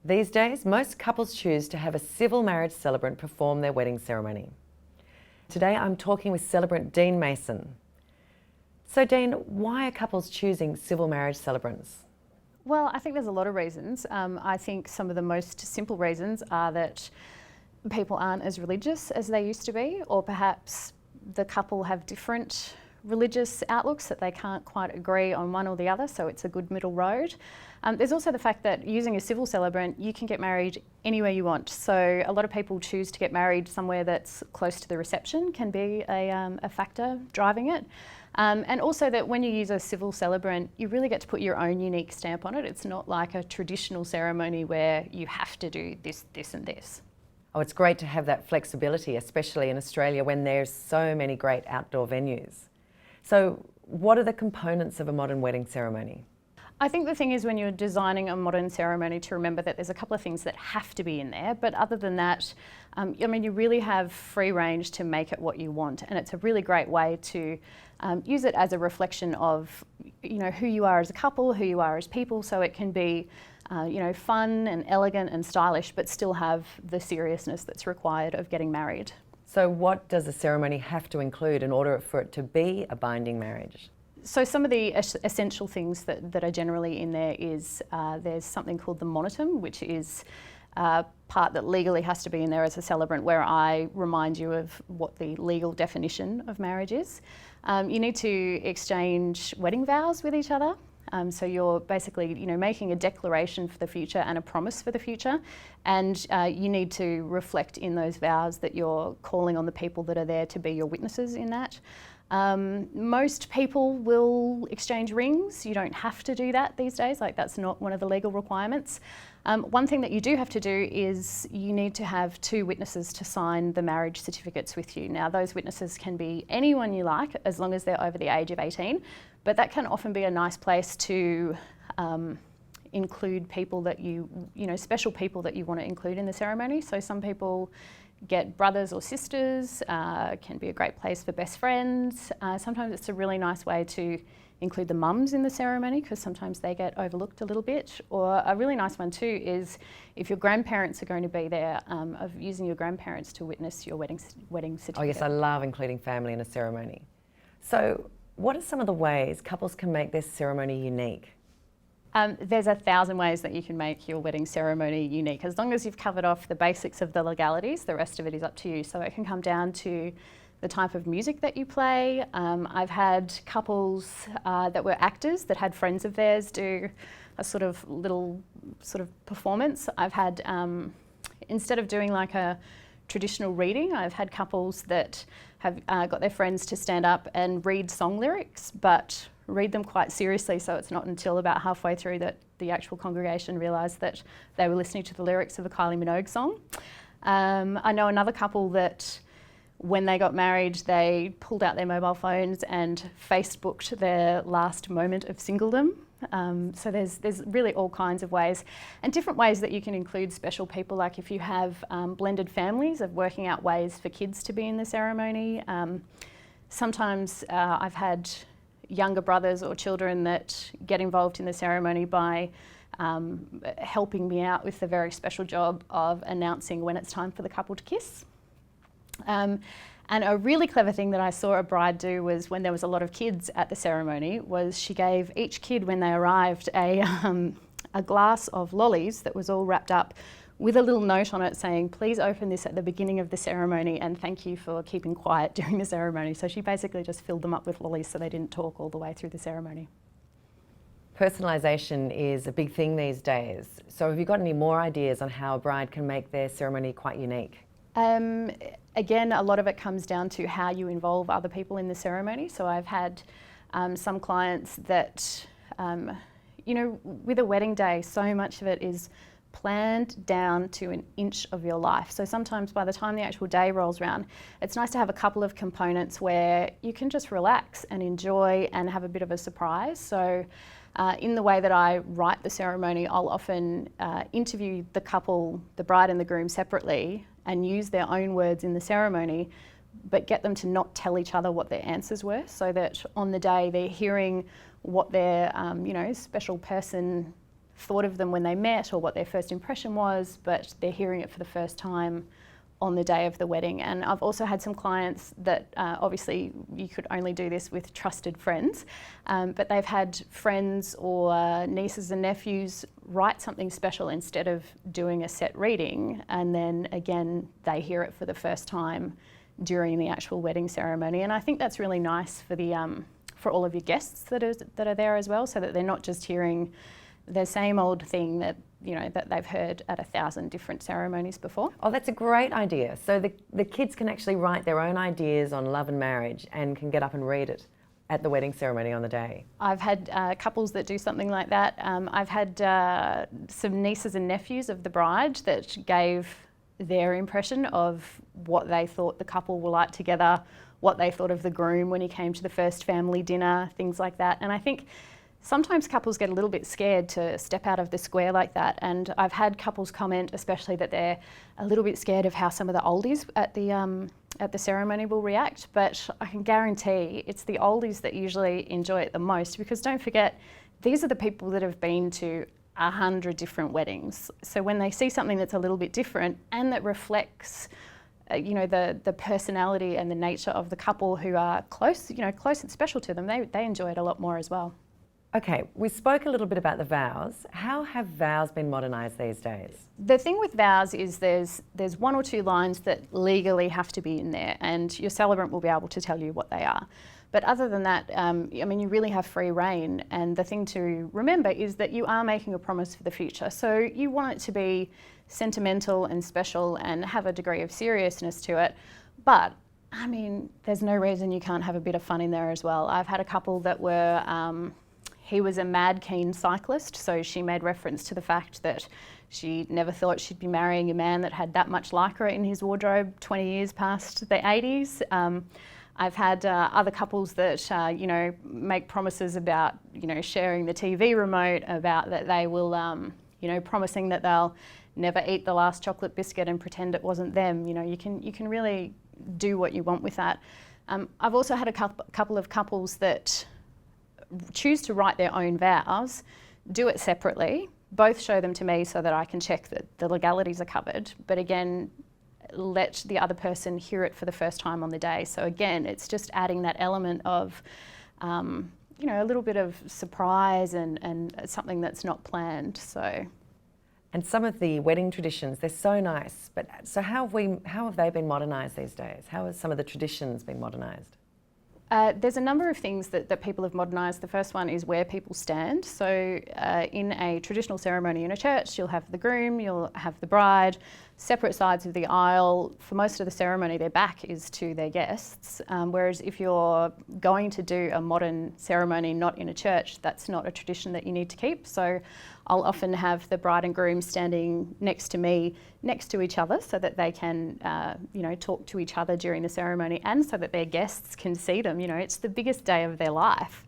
These days, most couples choose to have a civil marriage celebrant perform their wedding ceremony. Today, I'm talking with celebrant Dean Mason. So Dean, why are couples choosing civil marriage celebrants? Well, I think there's a lot of reasons. I think some of the most simple reasons are that people aren't as religious as they used to be, or perhaps the couple have different religious outlooks that they can't quite agree on one or the other, so it's a good middle road. There's also the fact that using a civil celebrant, you can get married anywhere you want. So a lot of people choose to get married somewhere that's close to the reception, can be a factor driving it. And also that when you use a civil celebrant, you really get to put your own unique stamp on it. It's not like a traditional ceremony where you have to do this, this and this. Oh, it's great to have that flexibility, especially in Australia when there's so many great outdoor venues. So what are the components of a modern wedding ceremony? I think the thing is when you're designing a modern ceremony to remember that there's a couple of things that have to be in there, but other than that, you really have free range to make it what you want, and it's a really great way to use it as a reflection of who you are as a couple, who you are as people, so it can be fun and elegant and stylish, but still have the seriousness that's required of getting married. So what does a ceremony have to include in order for it to be a binding marriage? So some of the essential things that are generally in there is there's something called the monotum, which is a part that legally has to be in there as a celebrant, where I remind you of what the legal definition of marriage is. You need to exchange wedding vows with each other. So you're basically, making a declaration for the future and a promise for the future, and you need to reflect in those vows that you're calling on the people that are there to be your witnesses in that. Most people will exchange rings. You don't have to do that these days, that's not one of the legal requirements. One thing that you do have to do is you need to have 2 witnesses to sign the marriage certificates with you. Now those witnesses can be anyone you like as long as they're over the age of 18, but that can often be a nice place to include people that special people that you want to include in the ceremony. So some people get brothers or sisters, can be a great place for best friends. Sometimes it's a really nice way to include the mums in the ceremony because sometimes they get overlooked a little bit. Or a really nice one too is if your grandparents are going to be there, of using your grandparents to witness your wedding certificate. Oh yes, I love including family in a ceremony. So what are some of the ways couples can make their ceremony unique? There's 1,000 ways that you can make your wedding ceremony unique. As long as you've covered off the basics of the legalities, the rest of it is up to you. So it can come down to the type of music that you play. I've had couples that were actors that had friends of theirs do a little performance. I've had, instead of doing like a traditional reading, I've had couples that have got their friends to stand up and read song lyrics, but read them quite seriously, so it's not until about halfway through that the actual congregation realised that they were listening to the lyrics of a Kylie Minogue song. I know another couple that when they got married, they pulled out their mobile phones and Facebooked their last moment of singledom. So there's really all kinds of ways, and different ways that you can include special people, like if you have blended families, of working out ways for kids to be in the ceremony. Sometimes I've had younger brothers or children that get involved in the ceremony by helping me out with the very special job of announcing when it's time for the couple to kiss. And a really clever thing that I saw a bride do was when there was a lot of kids at the ceremony was she gave each kid when they arrived a glass of lollies that was all wrapped up with a little note on it saying, please open this at the beginning of the ceremony and thank you for keeping quiet during the ceremony. So she basically just filled them up with lollies so they didn't talk all the way through the ceremony. Personalisation is a big thing these days. So have you got any more ideas on how a bride can make their ceremony quite unique? Again, a lot of it comes down to how you involve other people in the ceremony. So I've had some clients that, with a wedding day, so much of it is planned down to an inch of your life. So sometimes by the time the actual day rolls around, it's nice to have a couple of components where you can just relax and enjoy and have a bit of a surprise. So in the way that I write the ceremony, I'll often interview the couple, the bride and the groom separately, and use their own words in the ceremony, but get them to not tell each other what their answers were, so that on the day they're hearing what their special person thought of them when they met or what their first impression was, but they're hearing it for the first time on the day of the wedding. And I've also had some clients that obviously you could only do this with trusted friends, but they've had friends or nieces and nephews write something special instead of doing a set reading, and then again they hear it for the first time during the actual wedding ceremony. And I think that's really nice for the for all of your guests that are there as well, so that they're not just hearing the same old thing that that they've heard at 1,000 different ceremonies before. Oh, that's a great idea. So the kids can actually write their own ideas on love and marriage and can get up and read it at the wedding ceremony on the day. I've had couples that do something like that. I've had some nieces and nephews of the bride that gave their impression of what they thought the couple were like together, what they thought of the groom when he came to the first family dinner, things like that. And I think sometimes couples get a little bit scared to step out of the square like that, and I've had couples comment especially that they're a little bit scared of how some of the oldies at the ceremony will react, but I can guarantee it's the oldies that usually enjoy it the most, because don't forget, these are the people that have been to 100 different weddings. So when they see something that's a little bit different and that reflects the personality and the nature of the couple who are close and special to them, they enjoy it a lot more as well. Okay, we spoke a little bit about the vows. How have vows been modernised these days? The thing with vows is there's one or two lines that legally have to be in there, and your celebrant will be able to tell you what they are. But other than that, you really have free rein, and the thing to remember is that you are making a promise for the future. So you want it to be sentimental and special and have a degree of seriousness to it, but there's no reason you can't have a bit of fun in there as well. I've had a couple that were he was a mad keen cyclist, so she made reference to the fact that she never thought she'd be marrying a man that had that much lycra in his wardrobe 20 years past the 80s. I've had other couples that make promises about sharing the TV remote, about that they will promising that they'll never eat the last chocolate biscuit and pretend it wasn't them. You can really do what you want with that. I've also had a couple of couples that choose to write their own vows, do it separately, both show them to me so that I can check that the legalities are covered, but again, let the other person hear it for the first time on the day. So again, it's just adding that element of, a little bit of surprise and something that's not planned. And some of the wedding traditions, they're so nice, but so how have they been modernised these days? How have some of the traditions been modernised? There's a number of things that people have modernised. The first one is where people stand. So in a traditional ceremony in a church, you'll have the groom, you'll have the bride, separate sides of the aisle. For most of the ceremony, their back is to their guests. Whereas if you're going to do a modern ceremony not in a church, that's not a tradition that you need to keep. So I'll often have the bride and groom standing next to me, next to each other, so that they can, talk to each other during the ceremony, and so that their guests can see them. It's the biggest day of their life.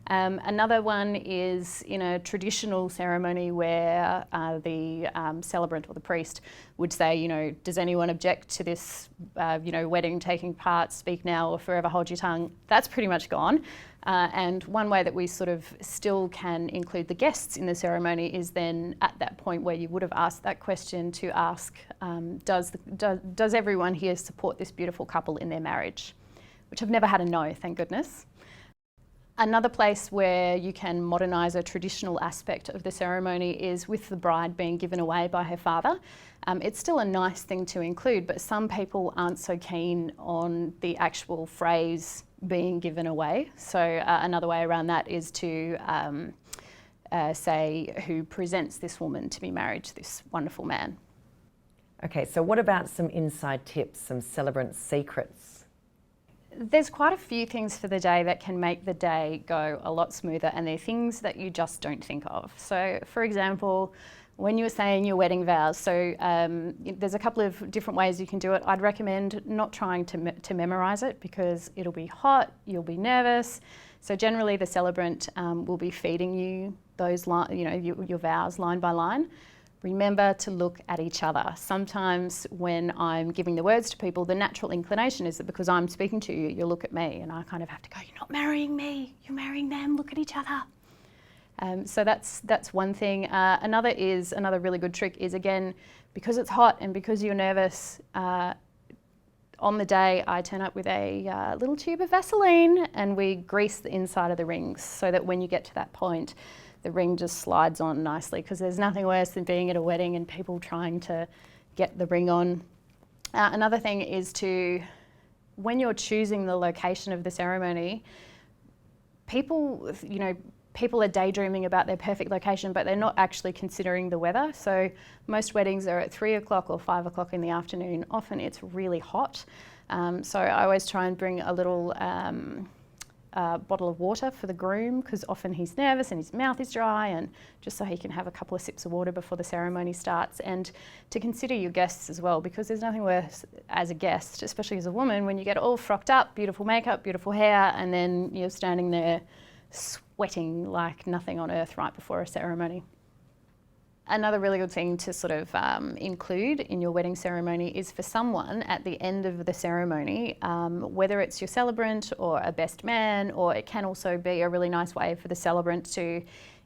Another one is in a traditional ceremony where the celebrant or the priest would say, does anyone object to this, wedding taking part? Speak now or forever hold your tongue. That's pretty much gone. And one way that we sort of still can include the guests in the ceremony is then at that point where you would have asked that question to ask, does everyone here support this beautiful couple in their marriage? Which I've never had a no, thank goodness. Another place where you can modernise a traditional aspect of the ceremony is with the bride being given away by her father. It's still a nice thing to include, but some people aren't so keen on the actual phrase being given away. So another way around that is to say who presents this woman to be married to this wonderful man. Okay, so what about some inside tips, some celebrant secrets? There's quite a few things for the day that can make the day go a lot smoother, and they're things that you just don't think of. So, for example, when you were saying your wedding vows, so there's a couple of different ways you can do it. I'd recommend not trying to memorise it, because it'll be hot, you'll be nervous. So generally the celebrant will be feeding you those your vows line by line. Remember to look at each other. Sometimes when I'm giving the words to people, the natural inclination is that because I'm speaking to you, you'll look at me, and I kind of have to go, you're not marrying me, you're marrying them, look at each other. So that's one thing. Another really good trick is, again, because it's hot and because you're nervous, on the day I turn up with a little tube of Vaseline and we grease the inside of the rings so that when you get to that point, the ring just slides on nicely, because there's nothing worse than being at a wedding and people trying to get the ring on. Another thing is when you're choosing the location of the ceremony, people are daydreaming about their perfect location, but they're not actually considering the weather. So most weddings are at 3 o'clock or 5 o'clock in the afternoon. Often it's really hot. So I always try and bring a little bottle of water for the groom, because often he's nervous and his mouth is dry, and just so he can have a couple of sips of water before the ceremony starts. And to consider your guests as well, because there's nothing worse as a guest, especially as a woman, when you get all frocked up, beautiful makeup, beautiful hair, and then you're standing there sweating like nothing on earth right before a ceremony. Another really good thing to sort of include in your wedding ceremony is for someone at the end of the ceremony, whether it's your celebrant or a best man, or it can also be a really nice way for the celebrant to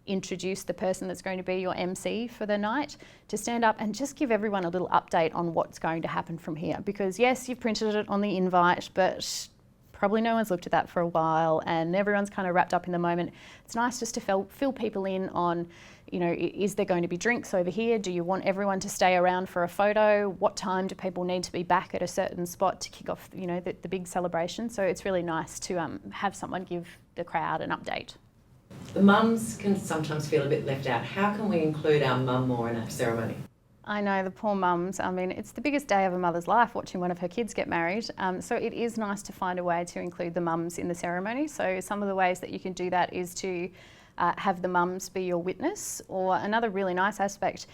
introduce the person that's going to be your MC for the night, to stand up and just give everyone a little update on what's going to happen from here. Because yes, you've printed it on the invite, but probably no one's looked at that for a while and everyone's kind of wrapped up in the moment. It's nice just to fill people in on, is there going to be drinks over here? Do you want everyone to stay around for a photo? What time do people need to be back at a certain spot to kick off, the big celebration? So it's really nice to have someone give the crowd an update. The mums can sometimes feel a bit left out. How can we include our mum more in our ceremony? I know, the poor mums. I mean, it's the biggest day of a mother's life, watching one of her kids get married. So it is nice to find a way to include the mums in the ceremony. So some of the ways that you can do that is to have the mums be your witness. Or another really nice aspect,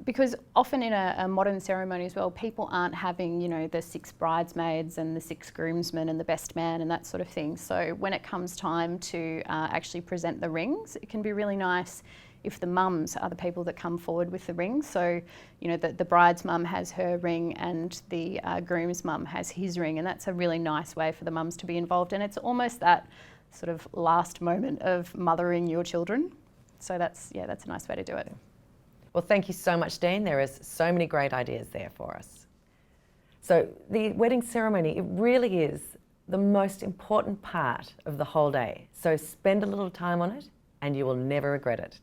because often in a modern ceremony as well, people aren't having, the 6 bridesmaids and the 6 groomsmen and the best man and that sort of thing. So when it comes time to actually present the rings, it can be really nice if the mums are the people that come forward with the ring. So, the bride's mum has her ring and the groom's mum has his ring, and that's a really nice way for the mums to be involved. And it's almost that sort of last moment of mothering your children. So that's a nice way to do it. Well, thank you so much, Dean. There is so many great ideas there for us. So the wedding ceremony, it really is the most important part of the whole day. So spend a little time on it and you will never regret it.